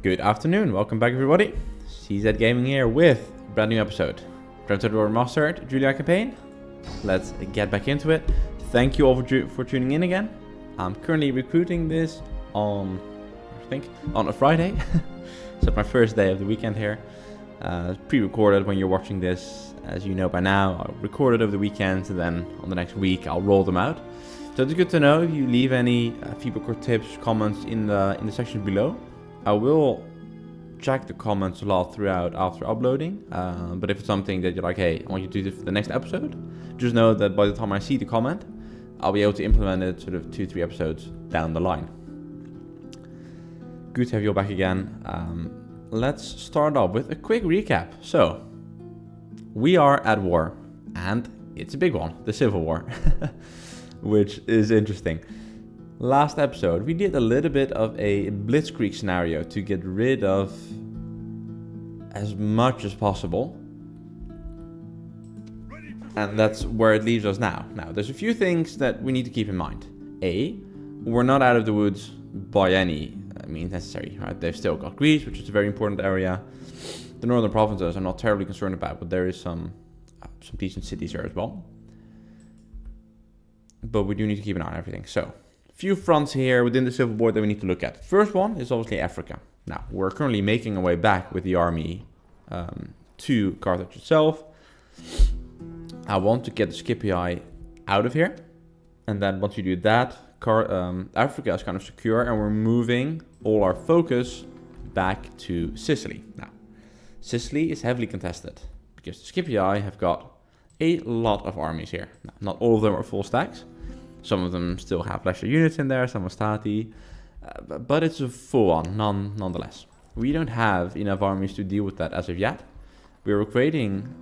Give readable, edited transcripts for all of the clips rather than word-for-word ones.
Good afternoon, welcome back everybody. CZ Gaming here with a brand new episode. Remastered Julii campaign. Let's get back into it. Thank you all for tuning in again. I'm currently recruiting this on a Friday. So it's my first day of the weekend here. Pre-recorded when you're watching this, as you know by now. I'll record it over the weekend and then on the next week I'll roll them out. So it's good to know if you leave any feedback or tips, comments in the section below. I will check the comments a lot throughout after uploading, but if it's something that you're like, hey, I want you to do this for the next episode, just know that by the time I see the comment, I'll be able to implement it sort of 2-3 episodes down the line. Good to have you all back again. Let's start off with a quick recap. So, we are at war, and it's a big one, the Civil War, which is interesting. Last episode, we did a little bit of a Blitzkrieg scenario to get rid of as much as possible. And that's where it leaves us now. Now, there's a few things that we need to keep in mind. A, we're not out of the woods by any means necessary, right? They've still got Greece, which is a very important area. The northern provinces I'm not terribly concerned about, but there is some decent cities there as well. But we do need to keep an eye on everything. So, few fronts here within the Civil War that we need to look at. First one is obviously Africa. Now, we're currently making our way back with the army to Carthage itself. I want to get the Scipii out of here. And then once you do that, Africa is kind of secure and we're moving all our focus back to Sicily. Now, Sicily is heavily contested because the Scipii have got a lot of armies here. Now, not all of them are full stacks. Some of them still have lesser units in there, some are stati, but it's a full-on nonetheless. We don't have enough armies to deal with that as of yet. We're retraining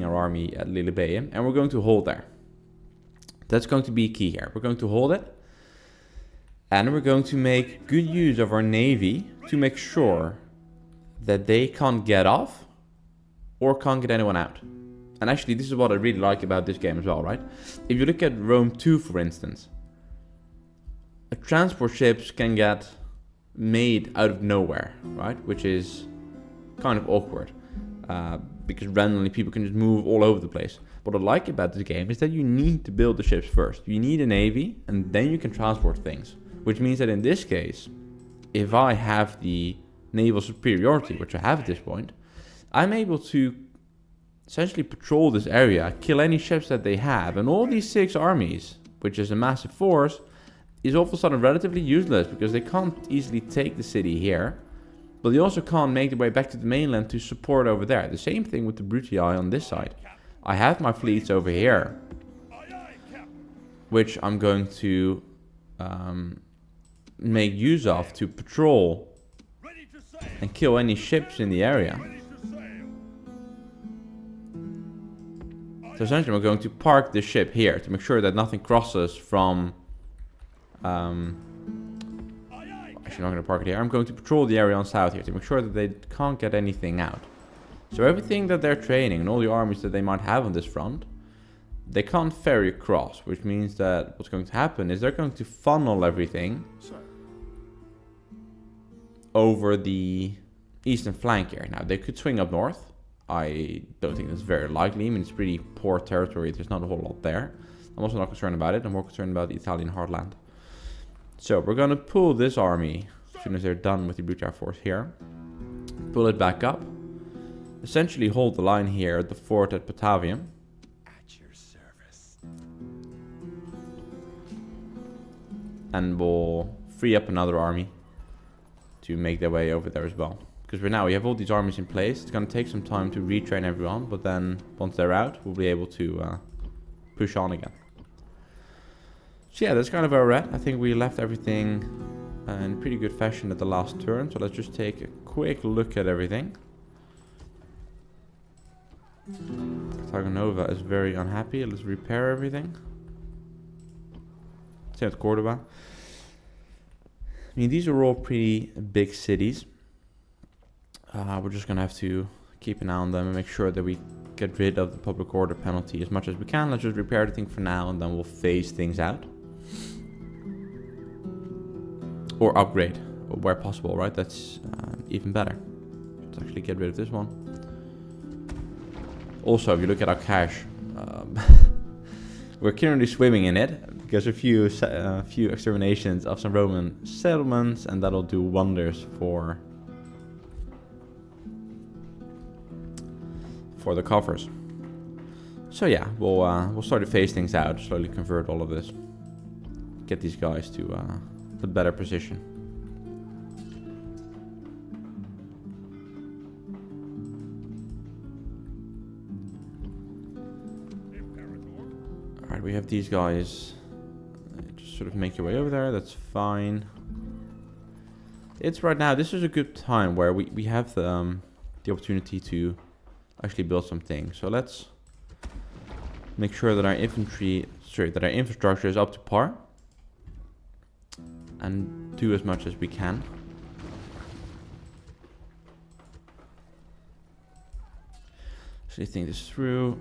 our army at Lilybaeum, and we're going to hold there. That's going to be key here. We're going to hold it, and we're going to make good use of our navy to make sure that they can't get off or can't get anyone out. And actually, this is what I really like about this game as well, right? If you look at Rome 2, for instance, transport ships can get made out of nowhere, right? Which is kind of awkward, because randomly people can just move all over the place. What I like about this game is that you need to build the ships first. You need a navy, and then you can transport things. Which means that in this case, if I have the naval superiority, which I have at this point, I'm able to essentially patrol this area, kill any ships that they have, and all these 6 armies, which is a massive force, is all of a sudden relatively useless because they can't easily take the city here, but they also can't make their way back to the mainland to support over there. The same thing with the Brutii on this side. I have my fleets over here, which I'm going to make use of to patrol and kill any ships in the area. So essentially we're going to park the ship here to make sure that nothing crosses from... actually I'm not going to park it here. I'm going to patrol the area on south here to make sure that they can't get anything out. So everything that they're training and all the armies that they might have on this front, they can't ferry across, which means that what's going to happen is they're going to funnel everything over the eastern flank here. Now they could swing up north. I don't think that's very likely. I mean, it's pretty poor territory. There's not a whole lot there. I'm also not concerned about it. I'm more concerned about the Italian heartland. So we're going to pull this army as soon as they're done with the Brutii force here. Pull it back up. Essentially hold the line here at the fort at Patavium. At your service. And we'll free up another army to make their way over there as well. Because right now we have all these armies in place. It's going to take some time to retrain everyone, but then once they're out, we'll be able to push on again. So yeah, that's kind of where we're at. I think we left everything in pretty good fashion at the last turn. So let's just take a quick look at everything. Cartagonova is very unhappy. Let's repair everything. Same with Cordoba. I mean, these are all pretty big cities. We're just going to have to keep an eye on them and make sure that we get rid of the public order penalty as much as we can. Let's just repair everything for now and then we'll phase things out. Or upgrade where possible, right? That's even better. Let's actually get rid of this one. Also, if you look at our cash, we're currently swimming in it because a few exterminations of some Roman settlements, and that'll do wonders for the coffers. So yeah, we'll start to phase things out, slowly convert all of this, get these guys to a better position. Alright, we have these guys. Just sort of make your way over there, that's fine. It's right now, this is a good time where we have the opportunity to actually build some things. So let's make sure that our infrastructure is up to par and do as much as we can. Actually think this through.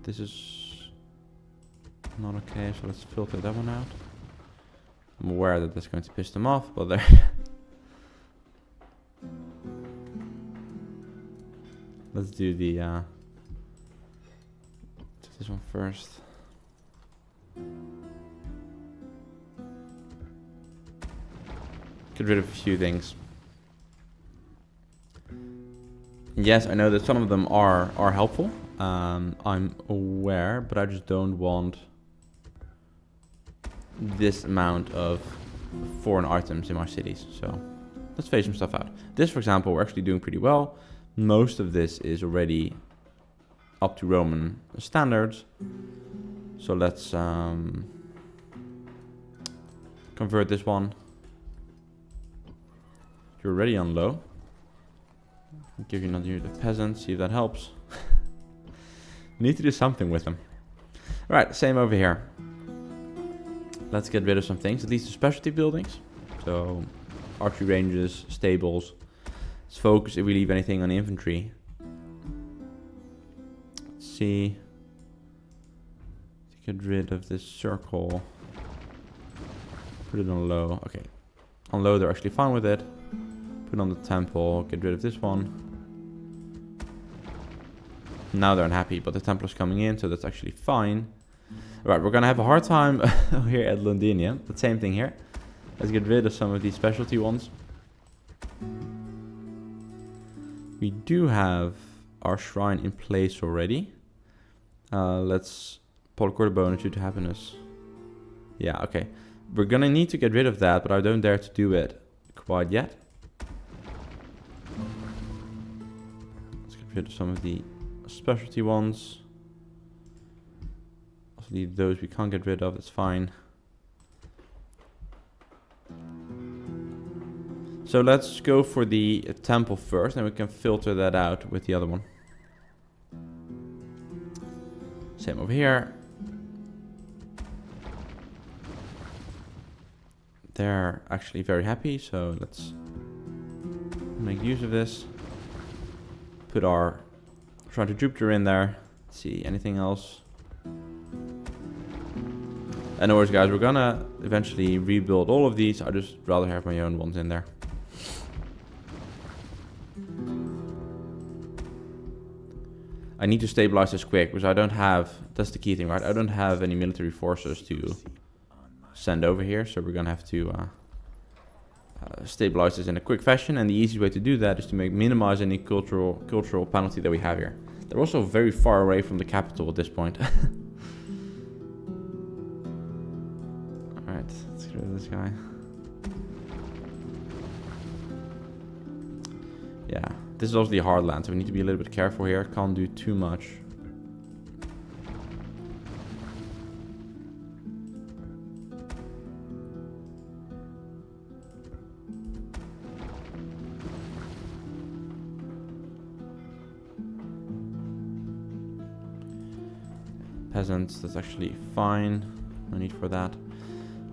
This is not okay, so let's filter that one out. I'm aware that that's going to piss them off, but there. Let's do the this one first. Get rid of a few things. Yes, I know that some of them are helpful. I'm aware, but I just don't want this amount of foreign items in my cities. So let's phase some stuff out. This, for example, we're actually doing pretty well. Most of this is already up to Roman standards. So let's convert this one. You're already on low. I'll give you another unit of peasants, see if that helps. We need to do something with them. Alright, same over here. Let's get rid of some things, at least the specialty buildings. So, archery ranges, stables. Let's focus if we leave anything on the infantry. Let's see. To get rid of this circle. Put it on low. Okay. On low, they're actually fine with it. Put it on the temple. Get rid of this one. Now they're unhappy, but the Templar's coming in, so that's actually fine. Right, we're gonna have a hard time here at Londinia. The same thing here. Let's get rid of some of these specialty ones. We do have our shrine in place already. Let's pull quarter bonus due to happiness. Yeah, okay. We're gonna need to get rid of that, but I don't dare to do it quite yet. Let's get rid of some of the specialty ones. Also leave those we can't get rid of, that's fine. So let's go for the temple first, and we can filter that out with the other one. Same over here. They're actually very happy, so let's make use of this. Put our Shrine to Jupiter in there. Let's see, anything else? No worries, guys, we're gonna eventually rebuild all of these. I'd just rather have my own ones in there. I need to stabilize this quick, because I don't have, that's the key thing, right? I don't have any military forces to send over here, so we're gonna have to stabilize this in a quick fashion, and the easiest way to do that is to minimize any cultural penalty that we have here. They're also very far away from the capital at this point. Alright, let's get rid of this guy. Yeah, this is also the hard land, so we need to be a little bit careful here. Can't do too much. Peasants, that's actually fine. No need for that.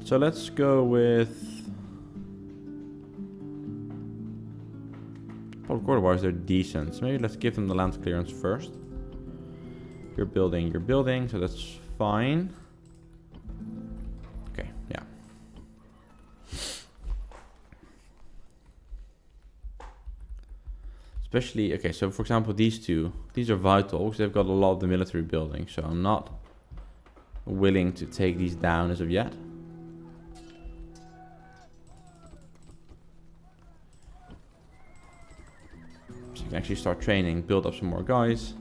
So let's go with Public order wise, they're decent. So maybe let's give them the land clearance first. You're building, so that's fine. Okay, yeah. Especially, okay, so for example, these two, these are vital because they've got a lot of the military buildings, so I'm not willing to take these down as of yet. So you can actually start training, build up some more guys.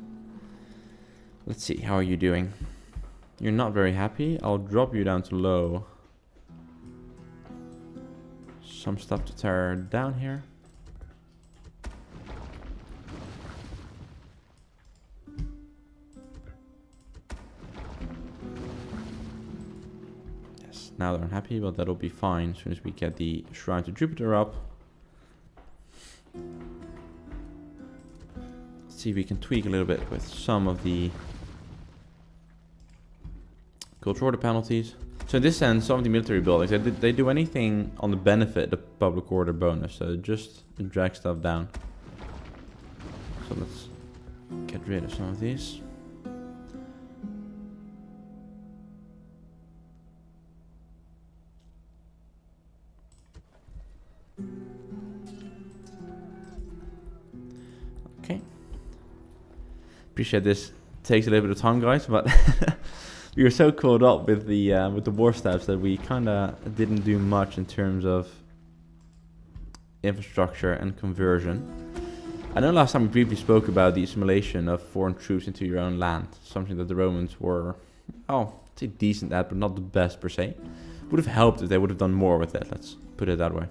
Let's see, how are you doing? You're not very happy. I'll drop you down to low. Some stuff to tear down here. Yes, now they're unhappy, but that'll be fine as soon as we get the Shrine to Jupiter up. Let's see if we can tweak a little bit with some of the cultural order penalties. So in this sense, some of the military buildings, they do anything on the benefit the public order bonus. So just drag stuff down. So let's get rid of some of these. Okay. Appreciate this takes a little bit of time, guys, but we were so caught up with the war steps that we kind of didn't do much in terms of infrastructure and conversion. I know last time we briefly spoke about the assimilation of foreign troops into your own land, something that the Romans were, oh, I'd say decent at, but not the best per se. Would have helped if they would have done more with it, let's put it that way.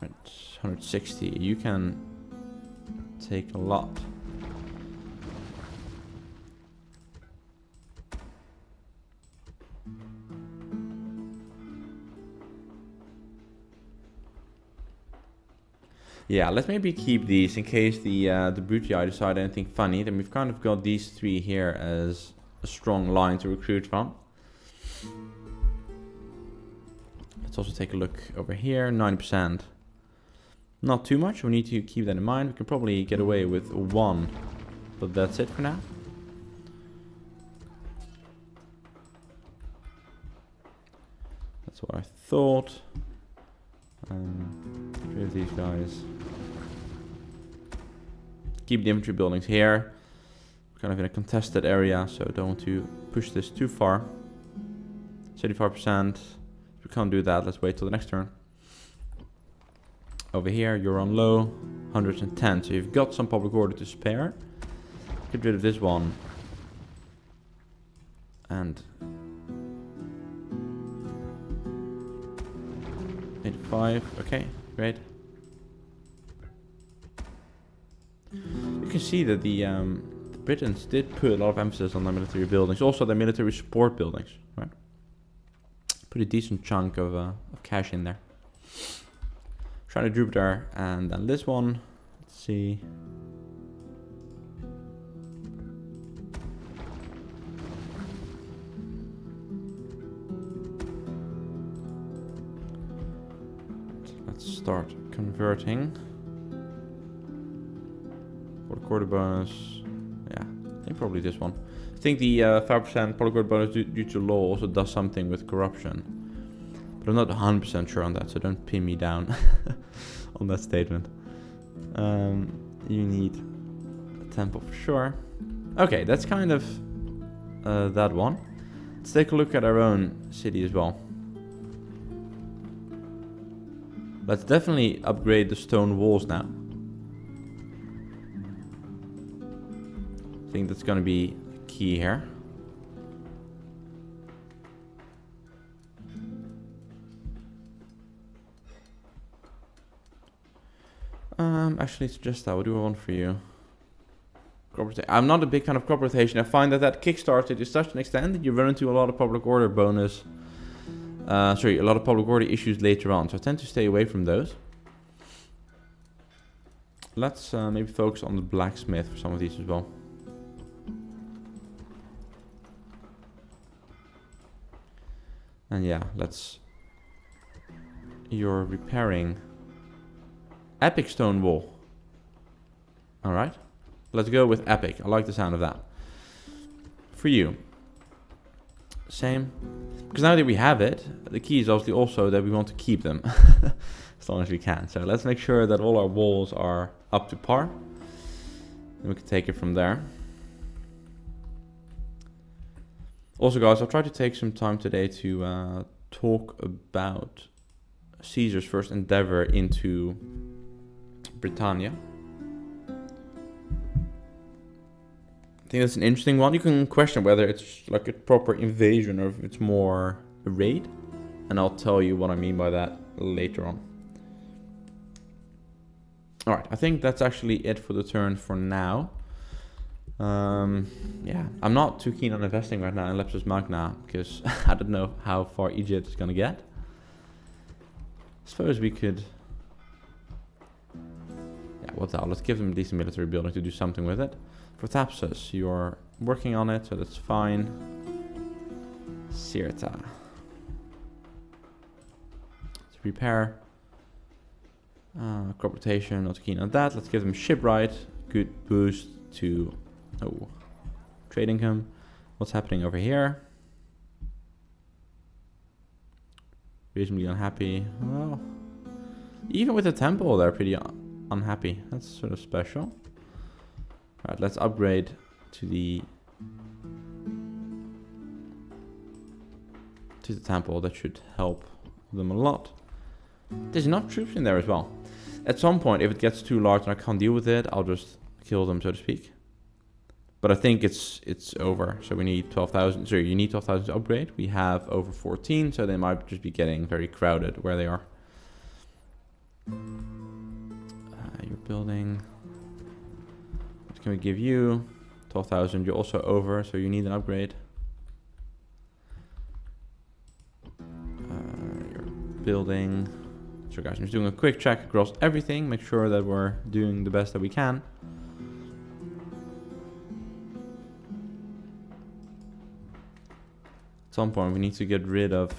Right, 160, you can take a lot. Yeah, let's maybe keep these in case the Brutii decide anything funny. Then we've kind of got these three here as a strong line to recruit from. Let's also take a look over here, 90%. Not too much, we need to keep that in mind. We can probably get away with one, but that's it for now. That's what I thought. Get rid of these guys. Keep the infantry buildings here. We're kind of in a contested area, so don't want to push this too far. 75%. If we can't do that, let's wait till the next turn. Over here, you're on low, 110. So you've got some public order to spare. Get rid of this one. And 85. Okay, great. You can see that the Britons did put a lot of emphasis on their military buildings, also their military support buildings, right? Pretty decent chunk of cash in there. Shrine of Jupiter, and then this one. Let's see. Let's start converting. For the quarter bonus. Yeah, I think probably this one. I think the 5% polyglot bonus due to law also does something with corruption. But I'm not 100% sure on that, so don't pin me down on that statement. You need a temple for sure. Okay, that's kind of that one. Let's take a look at our own city as well. Let's definitely upgrade the stone walls now. I think that's going to be key here. Actually, it's just that. What do I want for you? I'm not a big fan of crop rotation. I find that kickstarted to such an extent that you run into a lot of public order bonus. A lot of public order issues later on. So I tend to stay away from those. Let's maybe focus on the blacksmith for some of these as well. And yeah, let's You're repairing. Epic stone wall. Alright. Let's go with epic. I like the sound of that. For you. Same. Because now that we have it, the key is obviously also that we want to keep them. As long as we can. So let's make sure that all our walls are up to par. And we can take it from there. Also guys, I'll try to take some time today to talk about Caesar's first endeavor into Britannia. I think that's an interesting one. You can question whether it's like a proper invasion or if it's more a raid. And I'll tell you what I mean by that later on. Alright, I think that's actually it for the turn for now. Yeah, I'm not too keen on investing right now in Lepsus Magna because I don't know how far Egypt is going to get. I suppose we could... Yeah, what the hell, let's give them a decent military building to do something with it. For Thapsus, you're working on it, so that's fine. Sirta. Let's repair. Crop rotation, not too keen on that. Let's give them shipwright. Good boost to trade income. What's happening over here? Reasonably unhappy. Well, even with the temple, they're pretty unhappy. That's sort of special. Alright, let's upgrade to the temple. That should help them a lot. There's enough troops in there as well. At some point, if it gets too large and I can't deal with it, I'll just kill them, so to speak. But I think it's over. So we need 12,000. So you need 12,000 to upgrade. We have over 14, so they might just be getting very crowded where they are. You're building. What can we give you? 12,000. You're also over, so you need an upgrade. You're building. So guys, I'm just doing a quick check across everything. Make sure that we're doing the best that we can. At some point we need to get rid of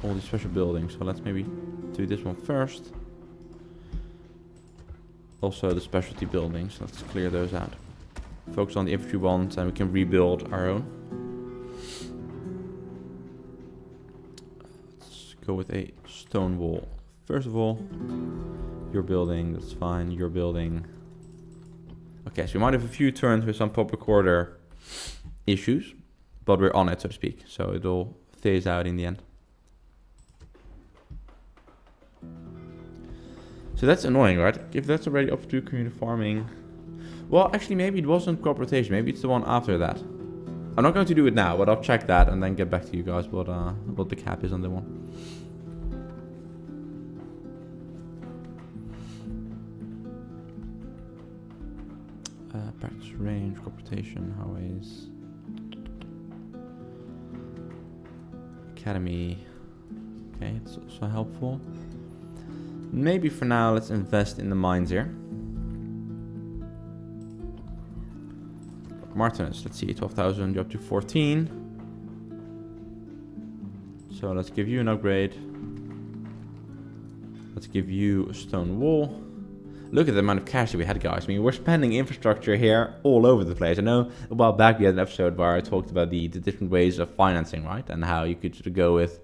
all these special buildings. So let's maybe do this one first. Also the specialty buildings. Let's clear those out. Focus on the infantry ones and we can rebuild our own. Go with a stone wall. First of all, you're building, that's fine, you're building. Okay, so we might have a few turns with some public order issues, but we're on it, so to speak. So it'll phase out in the end. So that's annoying, right? If that's already up to community farming. Well, actually, maybe it wasn't crop rotation. Maybe it's the one after that. I'm not going to do it now, but I'll check that and then get back to you guys what the cap is on the one. Practice range, crop rotation, highways. Academy. Okay, it's also helpful. Maybe for now, let's invest in the mines here. Martinus, let's see, 12,000, you're up to 14. So let's give you an upgrade. Let's give you a stone wall. Look at the amount of cash that we had, guys. I mean, we're spending infrastructure here all over the place. I know a while back we had an episode where I talked about the different ways of financing, right? And how you could sort of go with,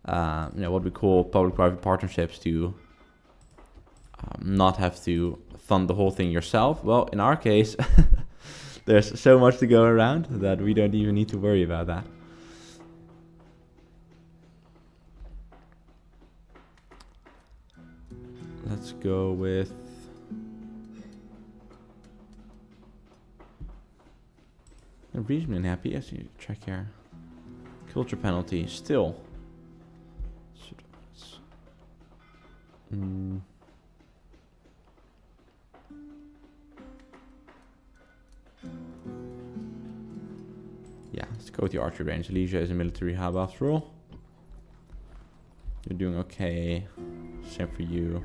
what we call public-private partnerships to not have to fund the whole thing yourself. Well, in our case, there's so much to go around that we don't even need to worry about that. Let's go with... I'm reasonably unhappy. Yes, you check here. Culture penalty, still. Yeah, let's go with the archery range. Alicia is a military hub after all. You're doing okay. Same for you.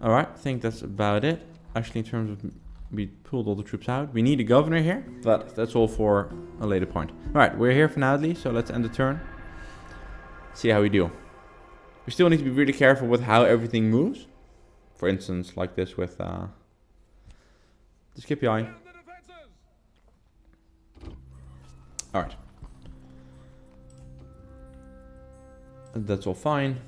Alright, I think that's about it. Actually, in terms of... We pulled all the troops out. We need a governor here, but that's all for a later point. Alright, we're here for now at least, so let's end the turn. See how we do. We still need to be really careful with how everything moves. For instance, like this with the Skippy Eye. Alright. That's all fine.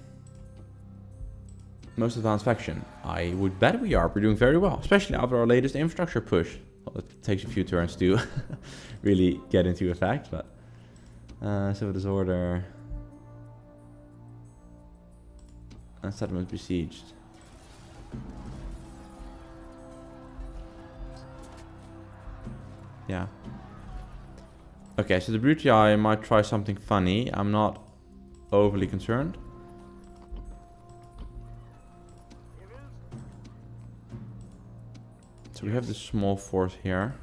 Most advanced faction. I would bet we are. We're doing very well. Especially after our latest infrastructure push. Well, it takes a few turns to really get into effect. But Civil Disorder. And settlement besieged. Yeah. Okay, so the Brutii might try something funny. I'm not overly concerned. So we have this small force here.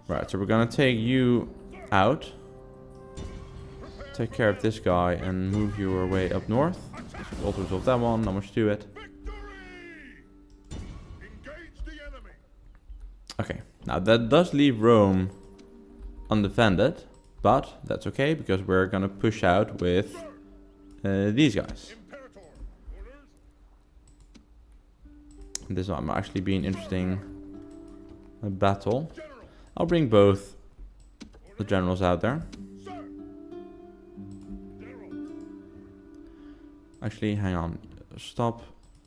Right, so we're gonna take you out. Take care of this guy and move your way up north. So we'll also resolve that one, not much to it. Okay, now that does leave Rome undefended, but that's okay because we're gonna push out with these guys. This might actually be an interesting battle. I'll bring both the generals out there. Actually, hang on. Stop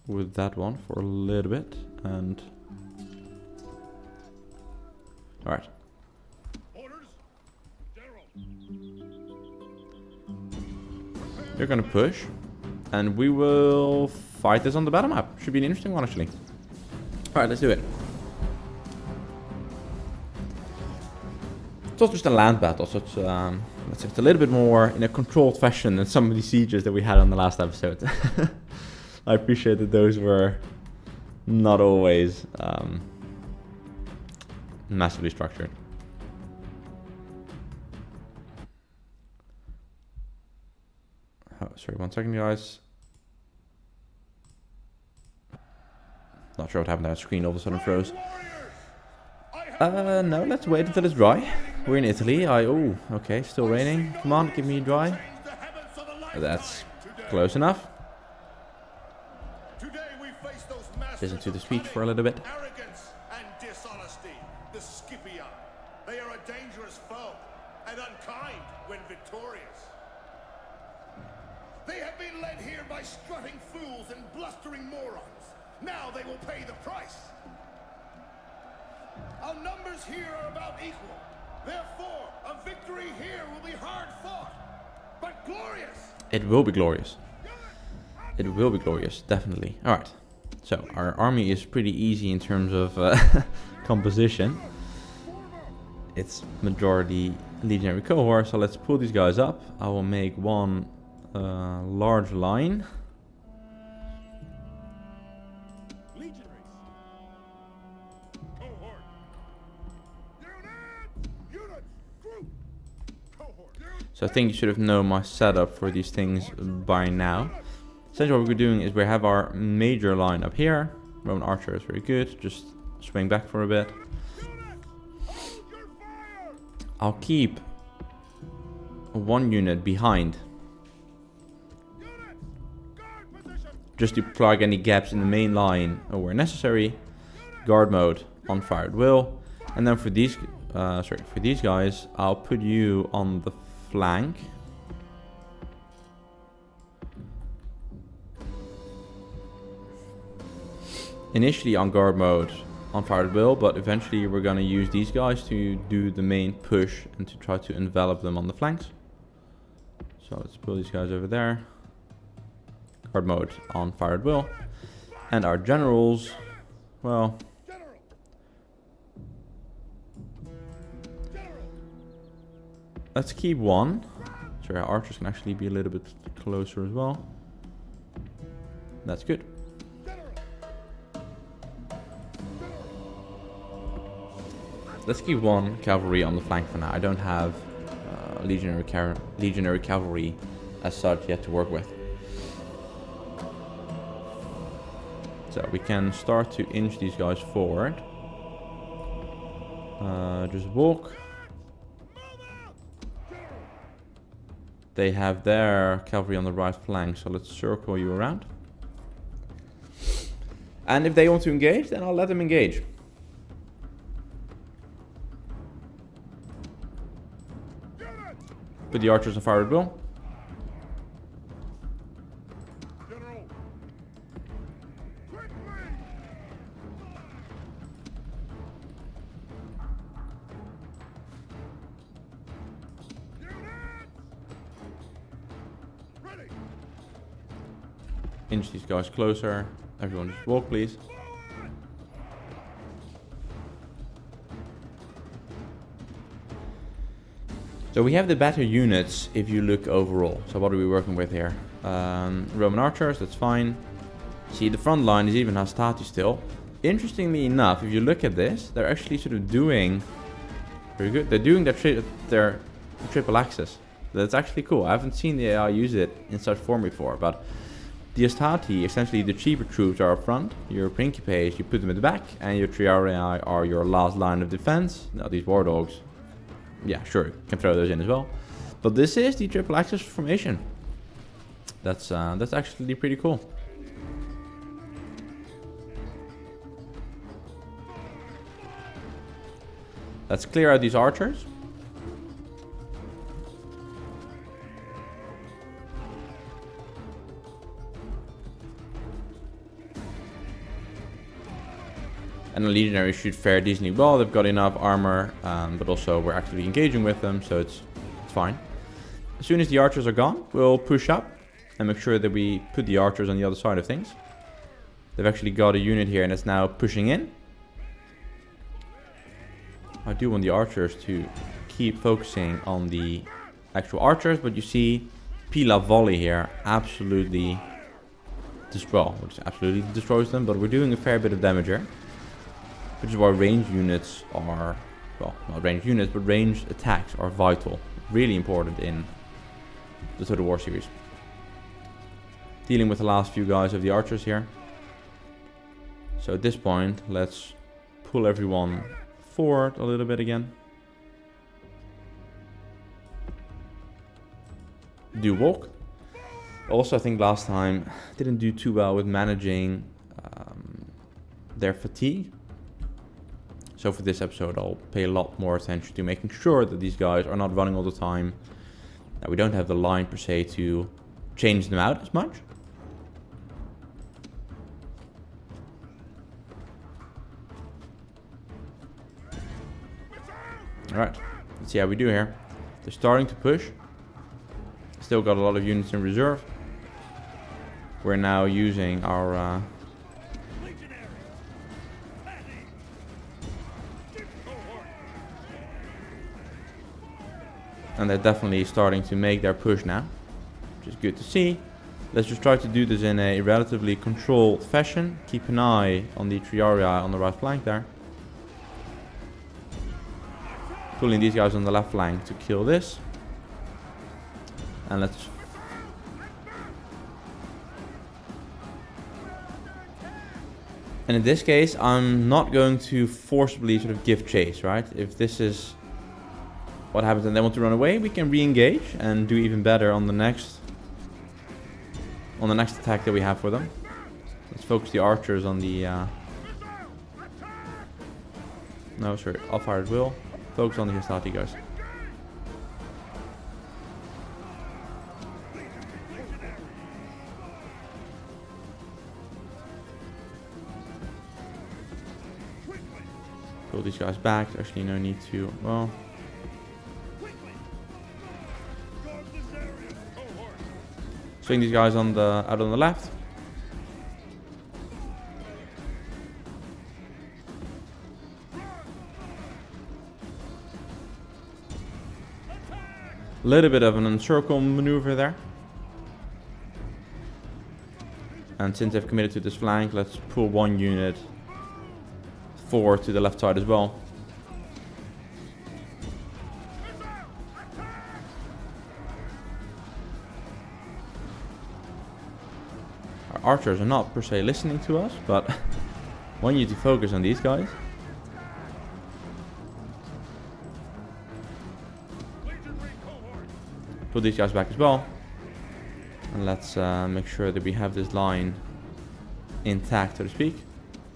with that one for a little bit and... Alright. You're gonna push, and we will fight this on the battle map. Should be an interesting one, actually. Alright, let's do it. It's also just a land battle, so it's, let's say it's a little bit more in a controlled fashion than some of the sieges that we had on the last episode. I appreciate that those were not always massively structured. Oh, sorry, 1 second, guys. Not sure what happened to that screen, all of a sudden froze. No, let's wait until it's dry. We're in Italy. Oh, okay, still raining. Come on, give me dry. That's close enough. Listen to the speech for a little bit. Arrogance and dishonesty, the Scipii. They are a dangerous foe and unkind when victorious. They have been led here by strutting fools and blustering morons. Now they will pay the price. Our numbers here are about equal. Therefore, a victory here will be hard fought, but glorious. It will be glorious. It will be glorious, definitely. Alright, so our army is pretty easy in terms of composition. It's majority legionary cohort, so let's pull these guys up. I will make one large line. So I think you should have known my setup for these things by now. Essentially what we're doing is we have our major line up here. Roman archer is very good. Just swing back for a bit. I'll keep one unit behind. Just to plug any gaps in the main line where necessary. Guard mode on fire at will. And then for these guys, I'll put you on the flank. Initially on guard mode on fire at will, but eventually we're gonna use these guys to do the main push and to try to envelop them on the flanks. So let's pull these guys over there. Guard mode on fire at will. And our generals, well, let's keep one. So our archers can actually be a little bit closer as well. That's good. Let's keep one cavalry on the flank for now. I don't have legionary cavalry as such yet to work with. So we can start to inch these guys forward. Just walk. they have their cavalry on the right flank, so let's circle you around. And if they want to engage, then I'll let them engage. Put the archers on fire at will. General. Quickly. Ready. Inch these guys closer. Everyone just walk, please. So we have the better units if you look overall. So what are we working with here? Roman archers, that's fine. See, the front line is even hastati still. Interestingly enough, if you look at this, they're actually sort of doing very good. They're doing their triple axis. That's actually cool. I haven't seen the AI use it in such form before, but the hastati, essentially the cheaper troops are up front. Your principes, you put them at the back, and your triarii are your last line of defense. Now these war dogs, yeah, sure, you can throw those in as well. But this is the triple axis formation. That's actually pretty cool. Let's clear out these archers. And the legionaries should fare decently well. They've got enough armor, but also we're actively engaging with them, so it's fine. As soon as the archers are gone, we'll push up and make sure that we put the archers on the other side of things. They've actually got a unit here and it's now pushing in. I do want the archers to keep focusing on the actual archers, but you see Pila volley here absolutely destroys them, but we're doing a fair bit of damage here. Which is why range units are, well, not range units, but range attacks are vital. Really important in the Total War series. Dealing with the last few guys of the archers here. So at this point, let's pull everyone forward a little bit again. Do walk. Also, I think last time didn't do too well with managing their fatigue. So for this episode, I'll pay a lot more attention to making sure that these guys are not running all the time. That we don't have the line per se to change them out as much. Alright, let's see how we do here. They're starting to push. Still got a lot of units in reserve. We're now using our and they're definitely starting to make their push now, which is good to see. Let's just try to do this in a relatively controlled fashion. Keep an eye on the triarii on the right flank there. Pulling these guys on the left flank to kill this. And let's... And in this case, I'm not going to forcibly sort of give chase, right? If this is what happens and they want to run away, we can re-engage and do even better on the next attack that we have for them. Let's focus the archers on the no, sorry, I'll fire at will. Focus on the hastati guys. Pull these guys back. Actually, no need to. Well, swing these guys on the out on the left. A little bit of an encircle maneuver there. And since they've committed to this flank, let's pull one unit forward to the left side as well. Our archers are not per se listening to us, but want you to focus on these guys. Put put these guys back as well. And let's make sure that we have this line intact, so to speak.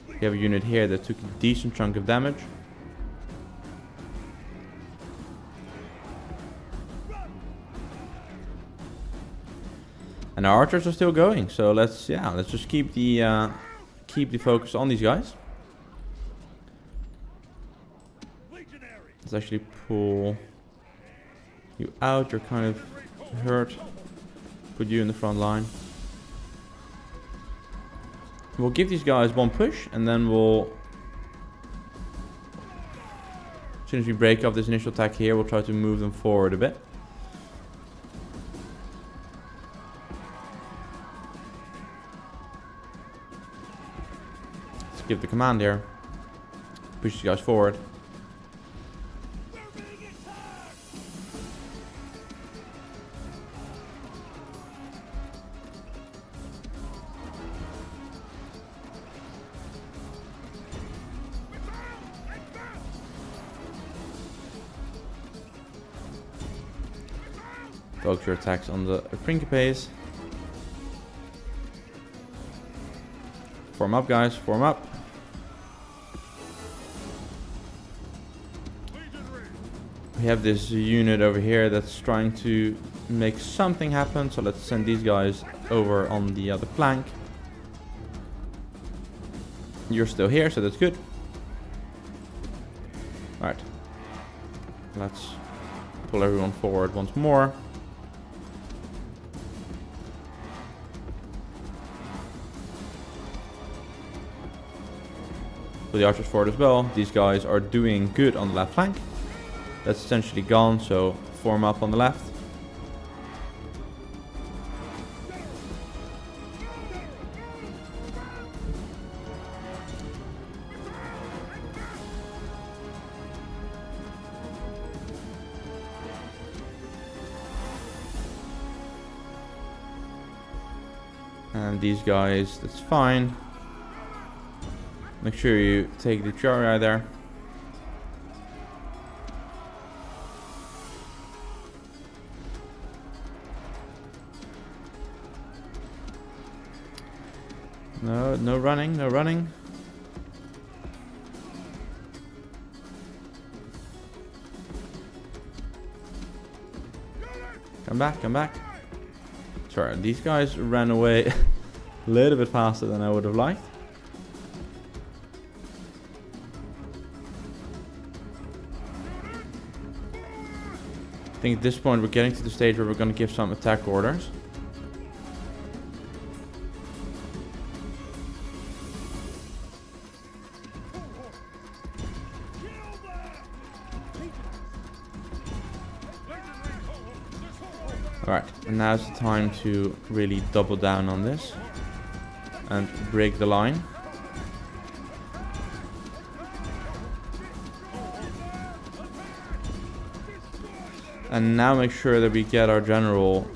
We have a unit here that took a decent chunk of damage. And our archers are still going, so let's just keep the focus on these guys. Let's actually pull you out. You're kind of hurt. Put you in the front line. We'll give these guys one push, and then we'll, as soon as we break up this initial attack here, we'll try to move them forward a bit. Let's give the command here. Push these guys forward. Focus your attacks on the Principes. Form up, guys. Form up. We have this unit over here that's trying to make something happen. So let's send these guys over on the other flank. You're still here, so that's good. Alright. Let's pull everyone forward once more. Pull the archers forward as well. These guys are doing good on the left flank. That's essentially gone, so form up on the left. And these guys, that's fine. Make sure you take the Julii there. No running, no running. Come back, come back. Sorry, these guys ran away a little bit faster than I would have liked. I think at this point we're getting to the stage where we're going to give some attack orders. Alright, and now's the time to really double down on this and break the line. And now make sure that we get our general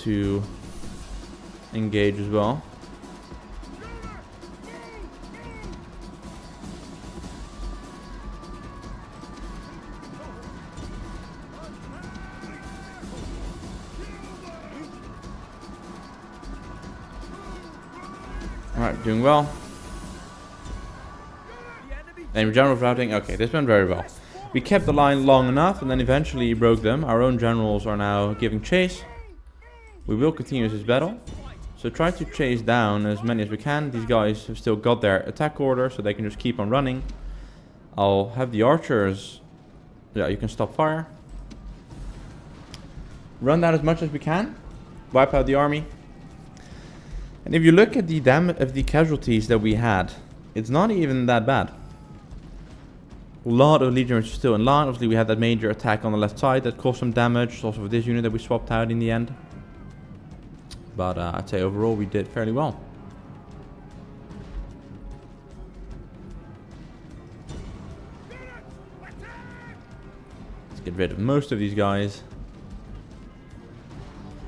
to engage as well. Alright, doing well. And general routing, okay, this went very well. We kept the line long enough and then eventually broke them. Our own generals are now giving chase. We will continue this battle. So try to chase down as many as we can. These guys have still got their attack order, so they can just keep on running. I'll have the archers. Yeah, you can stop fire. Run down as much as we can. Wipe out the army. And if you look at the damage of the casualties that we had, it's not even that bad. A lot of legionaries are still in line. Obviously, we had that major attack on the left side that caused some damage. Also, with this unit that we swapped out in the end. But I'd say overall we did fairly well. Let's get rid of most of these guys.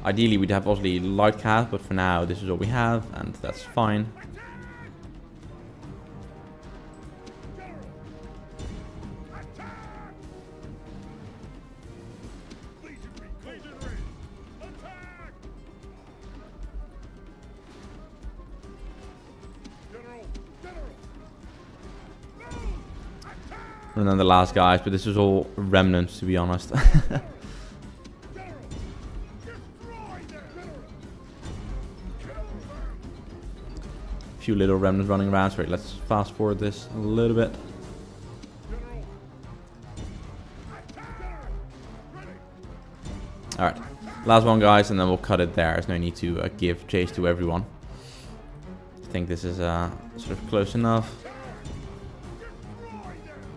Ideally, we'd have obviously light cast, but for now, this is what we have, and that's fine. And then the last guys, but this is all remnants, to be honest. Few little remnants running around. Sorry, let's fast forward this a little bit. Alright, last one guys, and then we'll cut it there. There's no need to give chase to everyone. I think this is sort of close enough.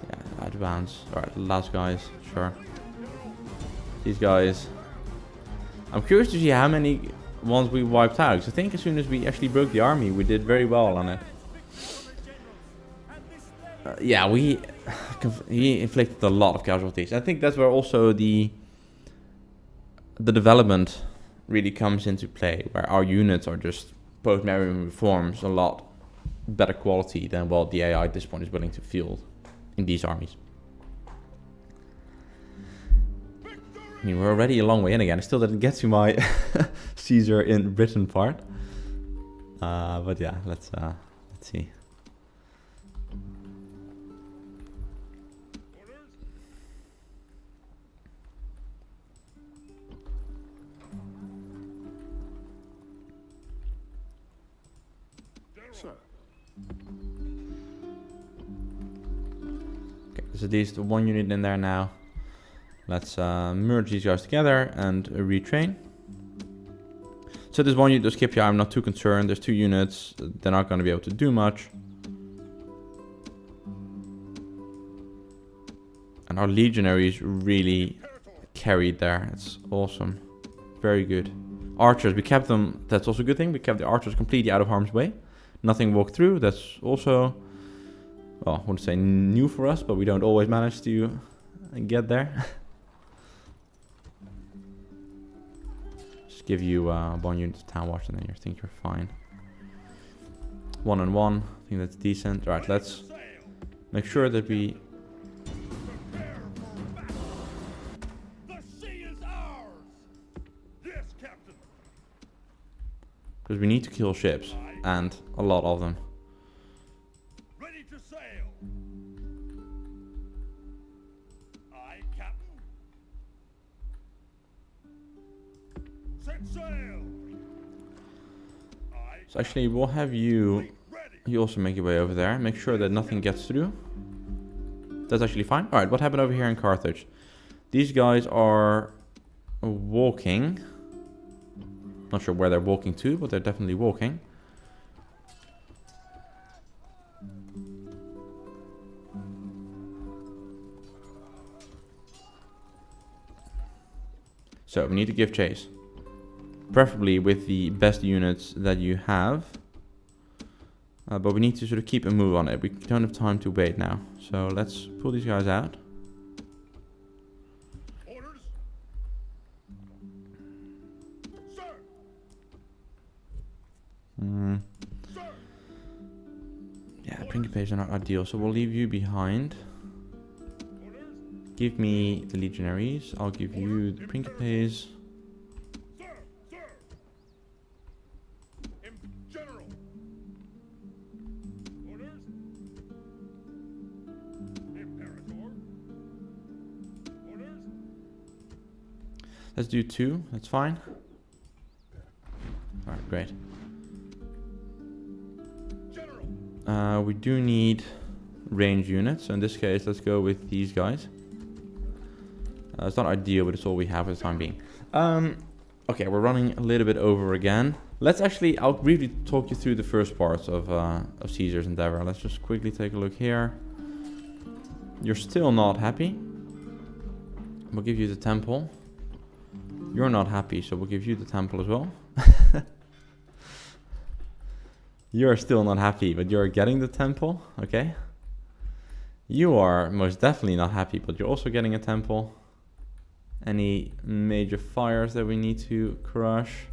Yeah, advance. Alright, last guys, sure. These guys. I'm curious to see how many ones we wiped out. Because I think as soon as we actually broke the army, we did very well on it. Yeah, he inflicted a lot of casualties. I think that's where also the development really comes into play, where our units are just post-Marian reforms a lot better quality than what the AI at this point is willing to field in these armies. I mean, we're already a long way in again. I still didn't get to my Caesar in Britain part. But yeah, let's see. Okay, there's at least one unit in there now. Let's merge these guys together and retrain. So there's one unit to skip here. I'm not too concerned. There's 2 units. They're not going to be able to do much. And our legionaries really carried there. It's awesome. Very good. Archers, we kept them. That's also a good thing. We kept the archers completely out of harm's way. Nothing walked through. That's also, well, I wouldn't say new for us, but we don't always manage to get there. Just give you 1 unit of town watch, and then you think you're fine. 1 on 1. I think that's decent. All right, let's make sure that we. Because we need to kill ships, and a lot of them. Ready to sail. Aye, Captain. Set sail. Aye. So actually, we'll have you also make your way over there. Make sure that nothing gets through. That's actually fine. All right, what happened over here in Carthage? These guys are walking. Not sure where they're walking to, but they're definitely walking. So we need to give chase. Preferably with the best units that you have. But we need to sort of keep a move on it. We don't have time to wait now. So let's pull these guys out. Orders. Sir. Sir. Yeah, principes are not ideal, so we'll leave you behind. Orders. Give me the legionaries. I'll give you the principes. Sir. Sir. General. Orders. Imperator. Orders. Let's do 2. That's fine. All right, great. We do need range units. So in this case, let's go with these guys. It's not ideal, but it's all we have for the time being. Okay, we're running a little bit over again. Let's actually, I'll briefly talk you through the first parts of Caesar's endeavor. Let's just quickly take a look here. You're still not happy. We'll give you the temple. You're not happy, so we'll give you the temple as well. You're still not happy, but you're getting the temple, okay? You are most definitely not happy, but you're also getting a temple. Any major fires that we need to crush?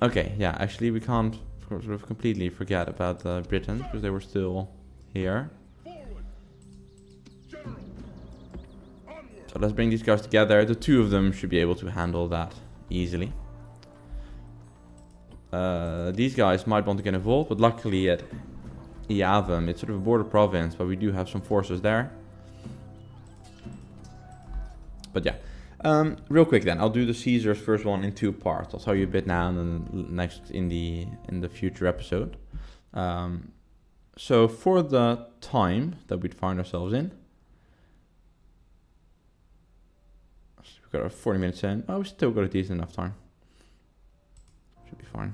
Okay, yeah, actually we can't sort of completely forget about the Britons, because they were still here. So let's bring these guys together. The 2 of them should be able to handle that easily. These guys might want to get involved, but luckily Yavim. It's sort of a border province, but we do have some forces there. But yeah, real quick then, I'll do the Caesar's first one in 2 parts. I'll tell you a bit now, and then next in the future episode. So for the time that we'd find ourselves in, we've got 40 minutes in. Oh, we still got a decent enough time. Should be fine.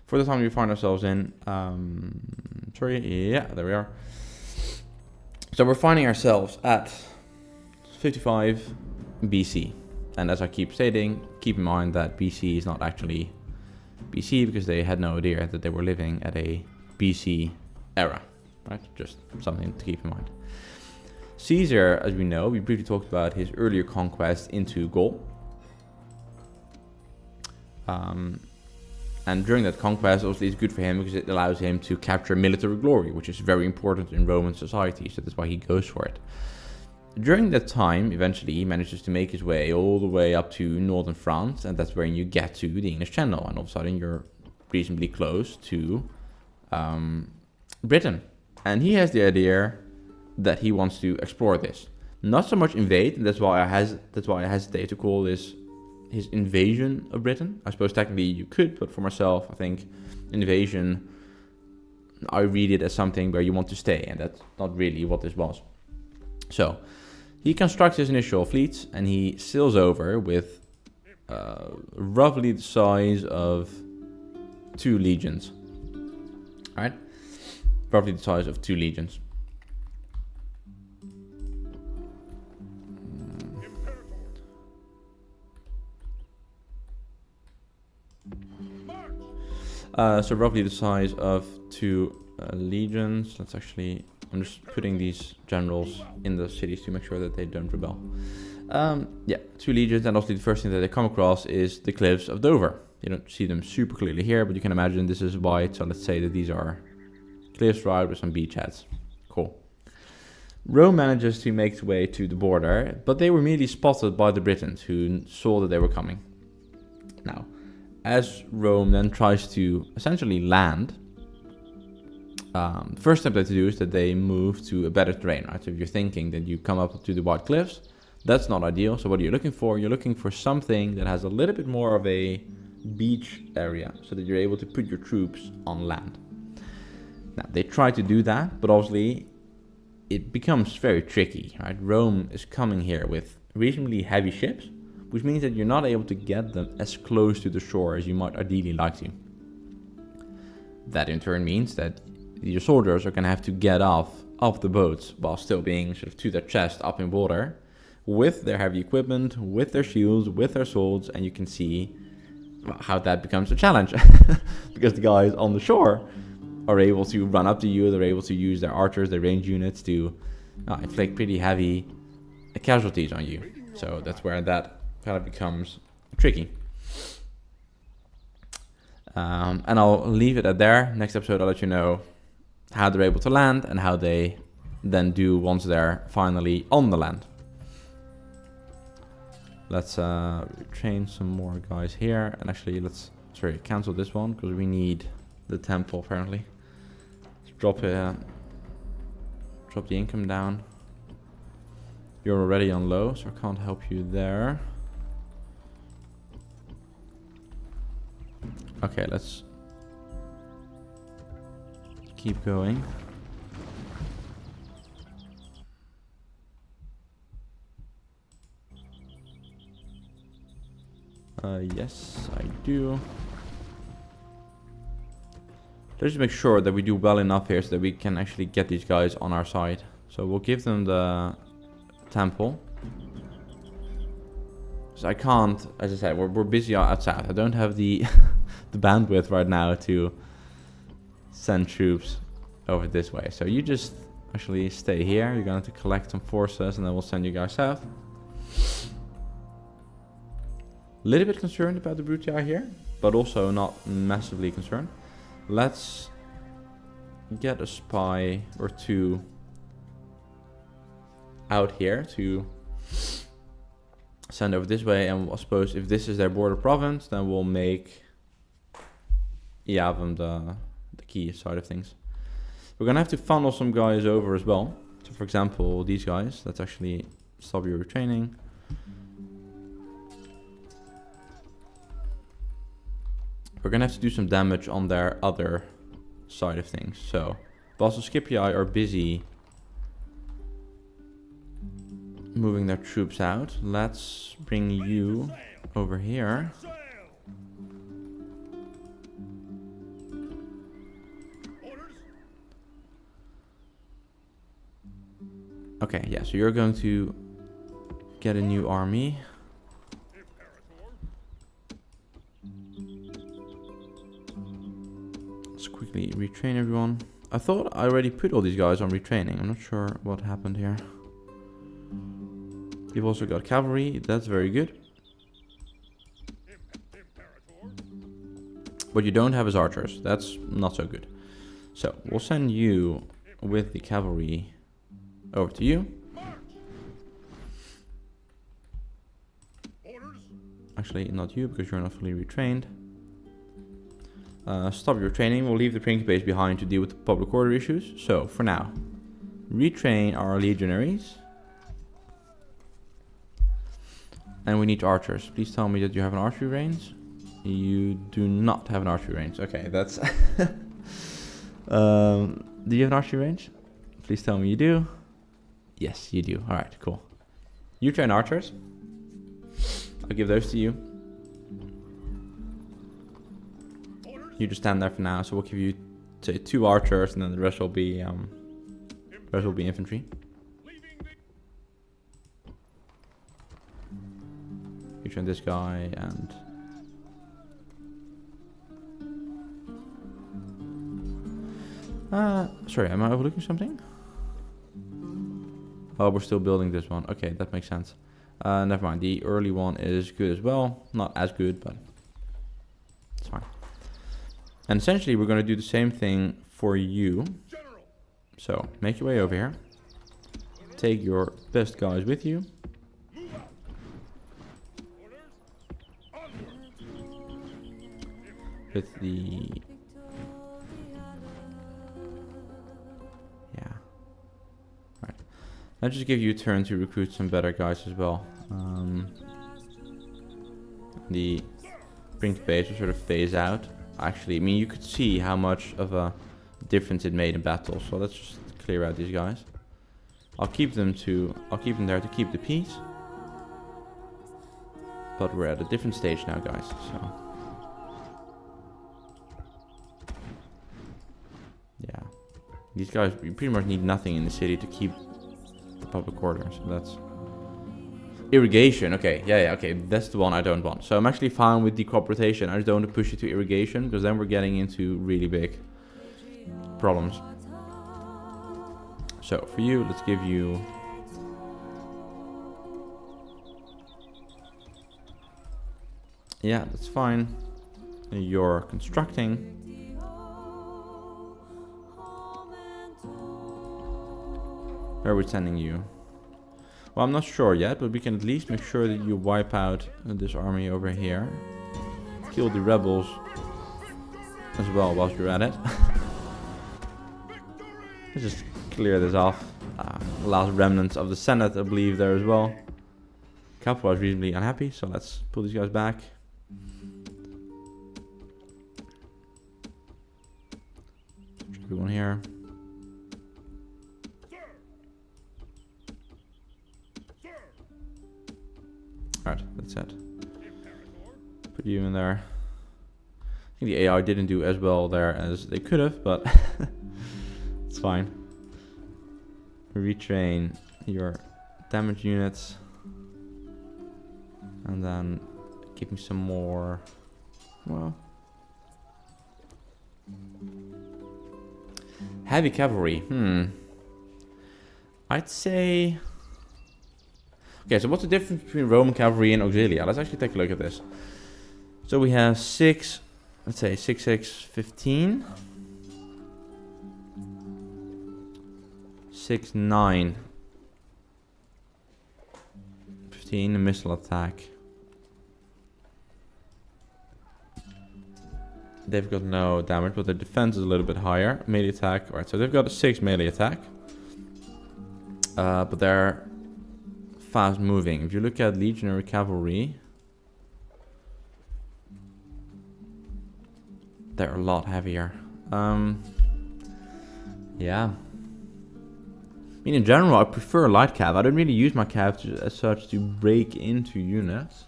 For the time we find ourselves in, yeah, there we are. So we're finding ourselves at 55 BC. And as I keep stating, keep in mind that BC is not actually BC because they had no idea that they were living at a BC era, right? Just something to keep in mind. Caesar, as we know, we briefly talked about his earlier conquest into Gaul. And during that conquest, obviously, it's good for him because it allows him to capture military glory, which is very important in Roman society. So that's why he goes for it. During that time, eventually, he manages to make his way all the way up to northern France, and that's where you get to the English Channel. And all of a sudden, you're reasonably close to Britain. And he has the idea that he wants to explore this. Not so much invade, and that's why I hesitate to call this his invasion of Britain. I suppose technically you could, but for myself, I think invasion, I read it as something where you want to stay, and that's not really what this was. So he constructs his initial fleets, and he sails over with roughly the size of 2 legions. All right, roughly the size of 2 legions. So roughly the size of 2 legions. Let's actually, I'm just putting these generals in the cities to make sure that they don't rebel. Yeah, 2 legions, and also the first thing that they come across is the cliffs of Dover. You don't see them super clearly here, but you can imagine this is white, so let's say that these are cliffs right with some beachheads. Cool. Rome manages to make its way to the border, but they were immediately spotted by the Britons, who saw that they were coming. Now, as Rome then tries to essentially land, the first step they have to do is that they move to a better terrain, right? So if you're thinking that you come up to the white cliffs, that's not ideal. So what are you looking for? You're looking for something that has a little bit more of a beach area so that you're able to put your troops on land. Now, they try to do that, but obviously it becomes very tricky, right? Rome is coming here with reasonably heavy ships, which means that you're not able to get them as close to the shore as you might ideally like to. That in turn means that your soldiers are going to have to get off the boats while still being sort of to their chest up in water with their heavy equipment, with their shields, with their swords, and you can see how that becomes a challenge because the guys on the shore are able to run up to you, they're able to use their archers, their range units to inflict pretty heavy casualties on you. So that's where that kind of becomes tricky. And I'll leave it at there. Next episode, I'll let you know how they're able to land and how they then do once they're finally on the land. Let's train some more guys here. And actually, let's cancel this one because we need the temple apparently. Let's drop the income down. You're already on low, so I can't help you there. Okay, let's keep going. Yes, I do. Let's just make sure that we do well enough here so that we can actually get these guys on our side. So we'll give them the temple. So I can't, as I said, we're busy outside. I don't have the the bandwidth right now to send troops over this way. So you just actually stay here. You're going to collect some forces and then we'll send you guys south. A little bit concerned about the Brutii here, but also not massively concerned. Let's get a spy or 2 out here to send over this way, and I suppose if this is their border province, then we'll make Yavim the key side of things. We're gonna have to funnel some guys over as well. So for example, these guys, let's actually stop your retraining. We're gonna have to do some damage on their other side of things. So, Basel Scipii are busy moving their troops out. Let's bring you over here. Okay, yeah, so you're going to get a new army. Let's quickly retrain everyone. I thought I already put all these guys on retraining. I'm not sure what happened here. You've also got cavalry, that's very good. What you don't have is archers, that's not so good. So, we'll send you with the cavalry over to you. Actually, not you, because you're not fully retrained. Stop your training. We'll leave the Prince base behind to deal with the public order issues. So, for now, retrain our legionaries. And we need archers. Please tell me that you have an archery range. You do not have an archery range. Okay, that's... do you have an archery range? Please tell me you do. Yes, you do. Alright, cool. You train archers. I'll give those to you. You just stand there for now, so we'll give you say 2 archers, and then the rest will be infantry. You train this guy and sorry, am I overlooking something? Oh, we're still building this one. Okay, that makes sense. Never mind. The early one is good as well. Not as good, but it's fine. And essentially, we're going to do the same thing for you. So, make your way over here. Take your best guys with you. With the... yeah. Right. I'll just give you a turn to recruit some better guys as well. The Prince base will sort of phase out. Actually, I mean, you could see how much of a difference it made in battle. So let's just clear out these guys. I'll keep them there to keep the peace. But we're at a different stage now, guys. So yeah, these guys, we pretty much need nothing in the city to keep the public order. So that's irrigation. Okay, yeah, okay, that's the one I don't want. So I'm actually fine with decorporation. I just don't want to push it to irrigation, because then we're getting into really big problems. So for you, let's give you yeah, that's fine. You're constructing. Where are we sending you? Well, I'm not sure yet, but we can at least make sure that you wipe out this army over here. Kill the rebels as well whilst you're at it. Let's just clear this off. Last remnants of the Senate, I believe, there as well. Capital is reasonably unhappy, so let's pull these guys back. Everyone here. Alright, that's it. Put you in there. I think the AI didn't do as well there as they could have, but it's fine. Retrain your damage units. And then give me some more. Well, heavy cavalry. I'd say. Okay, so what's the difference between Roman cavalry and auxilia? Let's actually take a look at this. So we have 6, let's say 6, 6, 15. 6, 9. 15, a missile attack. They've got no damage, but their defense is a little bit higher. Melee attack. Alright, so they've got a 6 melee attack. But they're fast moving. If you look at legionary cavalry, they're a lot heavier. Yeah. I mean, in general, I prefer light cav. I don't really use my cav as such to break into units.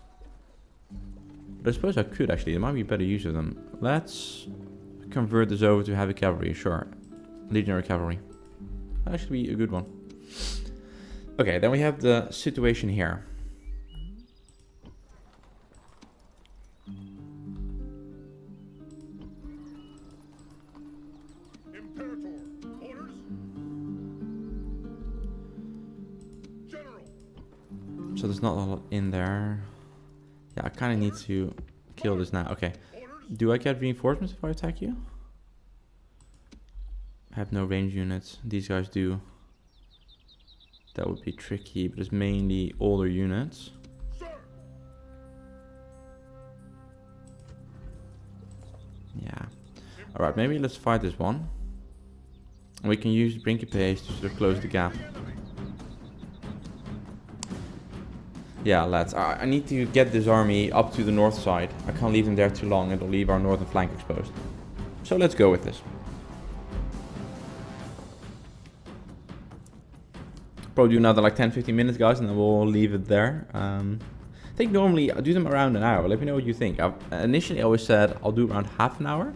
But I suppose I could actually. There might be a better use of them. Let's convert this over to heavy cavalry. Sure. Legionary cavalry. That should be a good one. Okay, then we have the situation here. Imperator, orders. General. So there's not a lot in there. Yeah, I kind of need to kill this now. Okay. Do I get reinforcements if I attack you? I have no range units. These guys do. That would be tricky, but it's mainly older units. Yeah. Alright, maybe let's fight this one. We can use Brinky Pace to sort of close the gap. Yeah, lads, I need to get this army up to the north side. I can't leave them there too long, it'll leave our northern flank exposed. So let's go with this. Probably do another like 10-15 minutes, guys, and then we'll leave it there. I think normally I do them around an hour. Let me know what you think. Initially I always said I'll do around half an hour,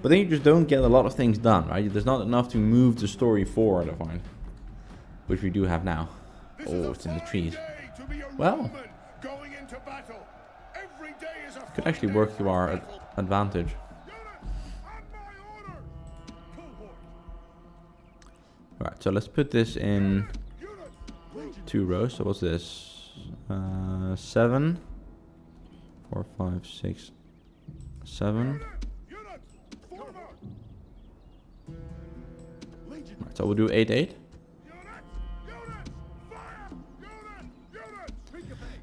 but then you just don't get a lot of things done, right? There's not enough to move the story forward, I find. Which we do have now. Oh, it's in the trees. Well, could actually work to our advantage. Right, so let's put this in 2 rows. So what's this? 7, 4, 5, 6, 7. Right, so we'll do 8, 8.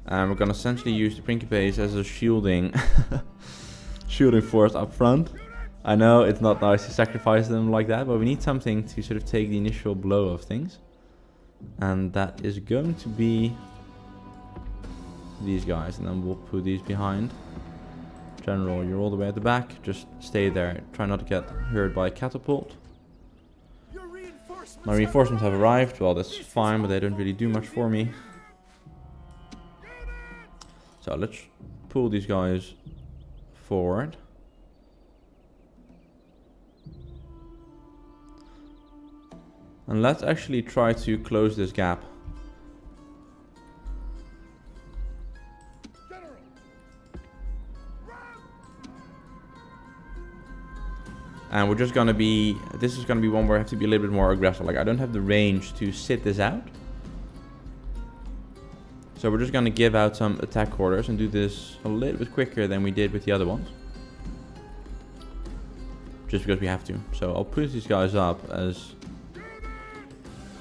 And we're gonna essentially use the Principes as a shielding shielding force up front. I know it's not nice to sacrifice them like that, but we need something to sort of take the initial blow of things. And that is going to be these guys, and then we'll put these behind. General, you're all the way at the back. Just stay there. Try not to get hurt by a catapult. My reinforcements have arrived. Well, that's fine, but they don't really do much for me. So let's pull these guys forward. And let's actually try to close this gap. And we're just gonna be, this is gonna be one where I have to be a little bit more aggressive. Like, I don't have the range to sit this out. So we're just gonna give out some attack orders and do this a little bit quicker than we did with the other ones. Just because we have to. So I'll push these guys up as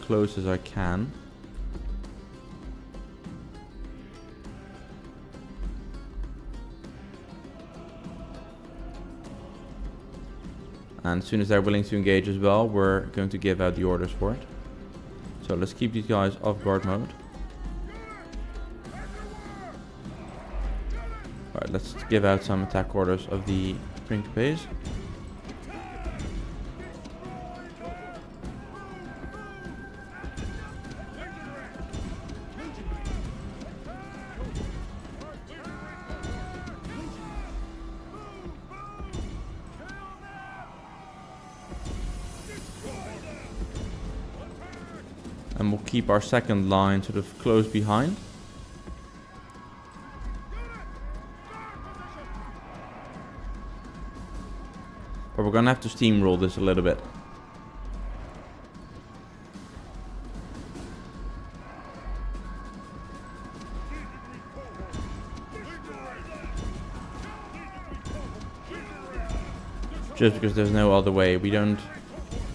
close as I can. And as soon as they're willing to engage as well, we're going to give out the orders for it. So let's keep these guys off guard mode. Alright, let's give out some attack orders of the Principes. And we'll keep our second line sort of close behind. But we're gonna have to steamroll this a little bit. Just because there's no other way. We don't...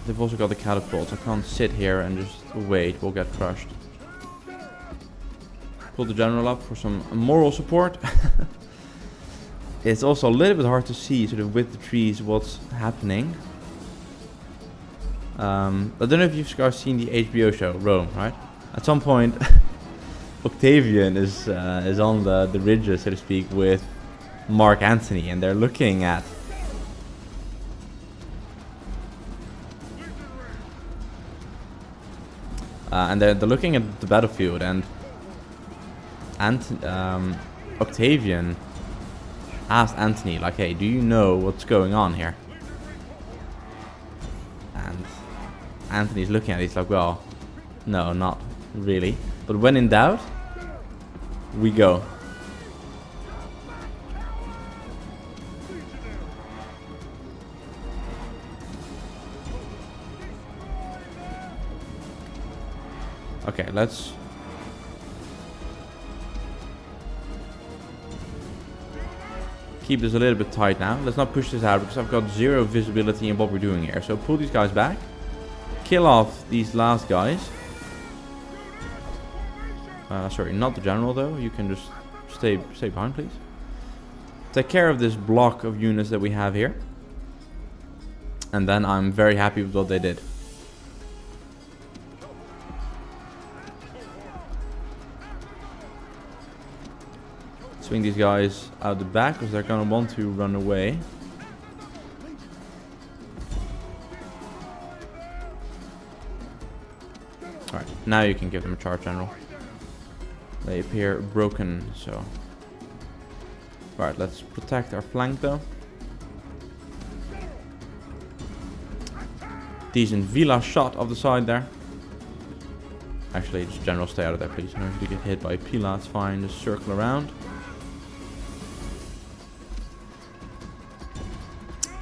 They've also got the catapults. I can't sit here and just wait. We'll get crushed. Pull the general up for some moral support. it's also a little bit hard to see sort of with the trees what's happening. I don't know if you've guys seen the HBO show Rome, right? At some point, Octavian is on the ridges, so to speak, with Mark Antony, and they're looking at they're looking at the battlefield, and Octavian asked Antony, like, hey, do you know what's going on here? And Antony's looking at it, he's like, well, no, not really. But when in doubt, we go. Okay, let's keep this a little bit tight now. Let's not push this out because I've got zero visibility in what we're doing here. So pull these guys back. Kill off these last guys. Sorry, not the general though. You can just stay behind, please. Take care of this block of units that we have here. And then I'm very happy with what they did. Swing these guys out the back because they're gonna want to run away. Alright, now you can give them a charge, General. They appear broken, so... Alright, let's protect our flank though. Decent Villa shot of the side there. Actually, just General, stay out of there, please. If you get hit by Pila, it's fine. Just circle around.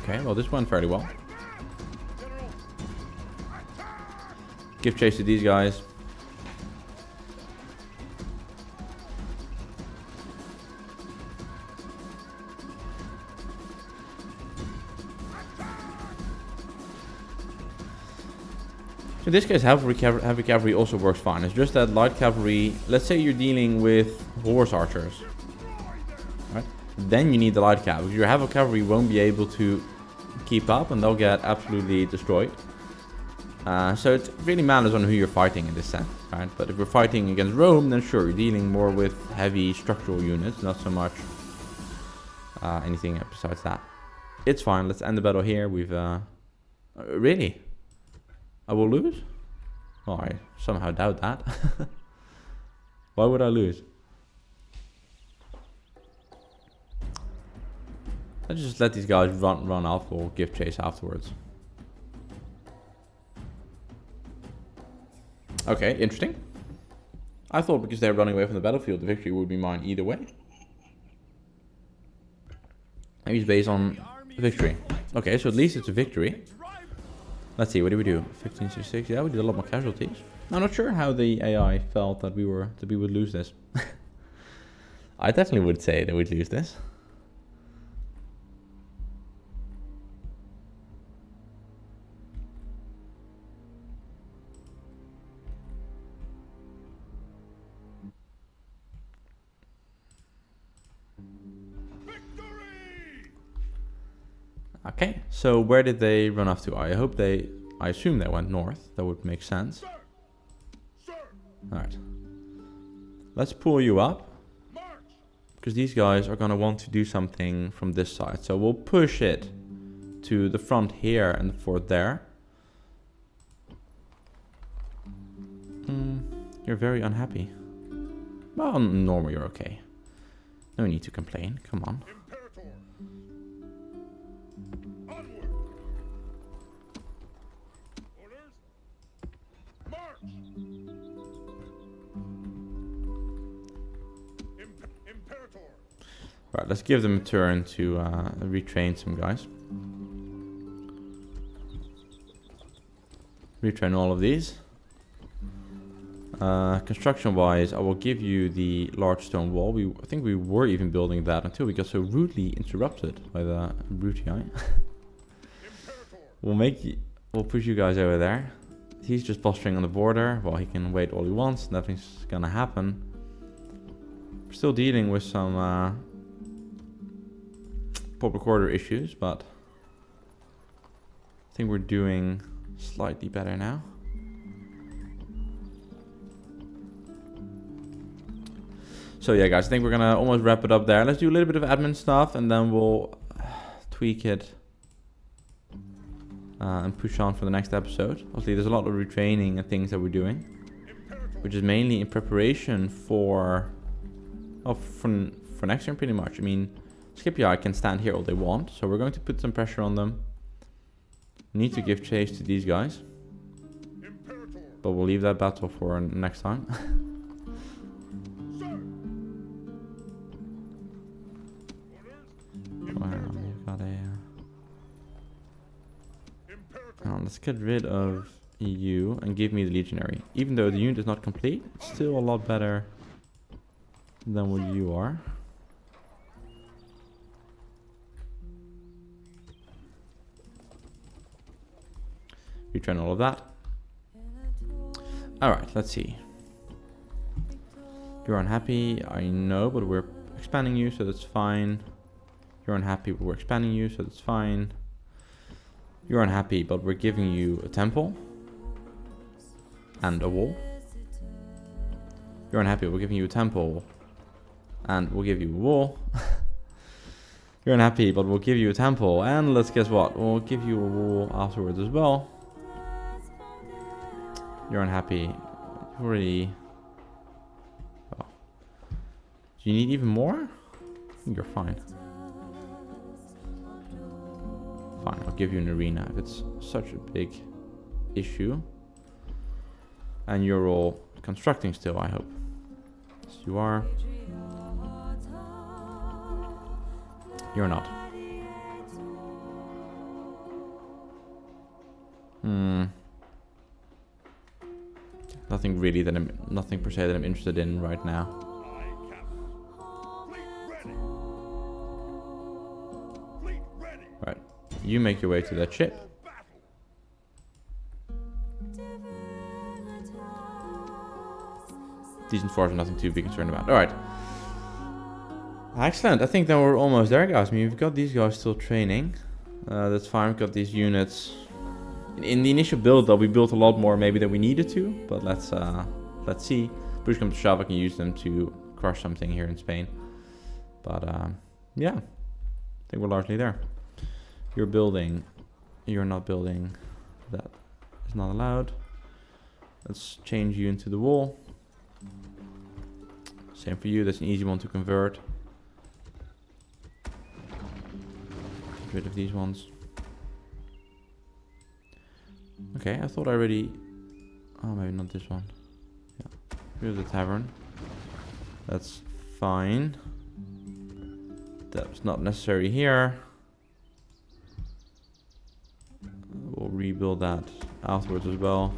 Okay, well, this went fairly well. Give chase to these guys. In this case, heavy cavalry also works fine. It's just that light cavalry, let's say you're dealing with horse archers, right? Then you need the light cavalry. Your heavy cavalry won't be able to keep up and they'll get absolutely destroyed. So it really matters on who you're fighting in this sense, right? But if we're fighting against Rome, then sure, you're dealing more with heavy structural units, not so much anything besides that. It's fine. Let's end the battle here. We've really? I will lose? Oh, I somehow doubt that. Why would I lose? Let's just let these guys run off. We'll give chase afterwards. Okay, interesting. I thought because they're running away from the battlefield, the victory would be mine either way. Maybe it's based on victory. Okay, so at least it's a victory. Let's see, what did we do? 1566, yeah, we did a lot more casualties. I'm not sure how the AI felt that we would lose this. I definitely would say that we'd lose this. Okay, so where did they run off to? I assume they went north. That would make sense. Alright. Let's pull you up. Because these guys are going to want to do something from this side. So we'll push it to the front here and the fort there. You're very unhappy. Well, normally you're okay. No need to complain. Come on. Right, let's give them a turn to retrain some guys. Retrain all of these. Construction wise, I will give you the large stone wall. I think we were even building that until we got so rudely interrupted by the Brutii. We'll push you guys over there. He's just posturing on the border. Well, he can wait all he wants. Nothing's gonna happen. We're still dealing with some public order issues, but I think we're doing slightly better now. So yeah, guys, I think we're gonna almost wrap it up there. Let's do a little bit of admin stuff, and then we'll tweak it and push on for the next episode. Obviously, there's a lot of retraining and things that we're doing, which is mainly in preparation for next turn, pretty much. I mean, Scipii can stand here all they want, so we're going to put some pressure on them. We need to give chase to these guys, but we'll leave that battle for next time. Let's get rid of EU and give me the legionary. Even though the unit is not complete, it's still a lot better than what you are. Retrain all of that. Alright, let's see. You're unhappy, I know, but we're expanding you, so that's fine. You're unhappy, but we're expanding you, so that's fine. You're unhappy, but we're giving you a temple and a wall. You're unhappy, we're giving you a temple and we'll give you a wall. You're unhappy, but we'll give you a temple, and let's guess what? We'll give you a wall afterwards as well. You're unhappy. You already... Well, do you need even more? I think you're fine. Fine, I'll give you an arena if it's such a big issue. And you're all constructing still, I hope. Yes, you are. You're not. Nothing really that nothing per se that I'm interested in right now. Right, you make your way to that ship. Decent force, nothing to be concerned about. Alright. Excellent. I think then we're almost there, guys. I mean, we've got these guys still training. That's fine. We've got these units. In the initial build, though, we built a lot more maybe than we needed to. But let's see. Push come to shove, I can use them to crush something here in Spain. But yeah, I think we're largely there. You're building. You're not building. That is not allowed. Let's change you into the wall. Same for you. That's an easy one to convert. Get rid of these ones. Okay, I thought I already... Oh, maybe not this one. Yeah. Here's the tavern. That's fine. That's not necessary here. We'll rebuild that afterwards as well.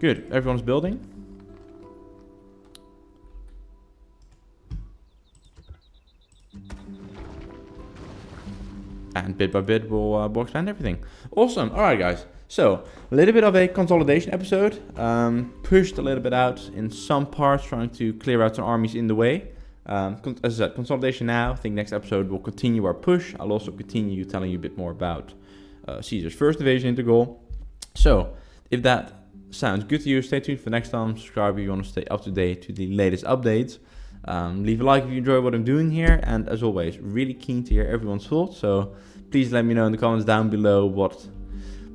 Good, everyone's building. And bit by bit, we'll expand everything. Awesome. All right, guys. So, a little bit of a consolidation episode. Pushed a little bit out in some parts, trying to clear out some armies in the way. As I said, consolidation now. I think next episode we'll continue our push. I'll also continue telling you a bit more about Caesar's first invasion into Gaul. So, if that sounds good to you, stay tuned for next time. Subscribe if you want to stay up to date to the latest updates. Leave a like if you enjoy what I'm doing here, and as always, really keen to hear everyone's thoughts, so please let me know in the comments down below what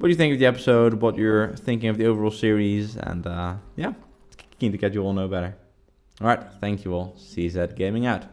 you think of the episode, what you're thinking of the overall series, and yeah, keen to get you all know better. Alright, thank you all. CZ Gaming out.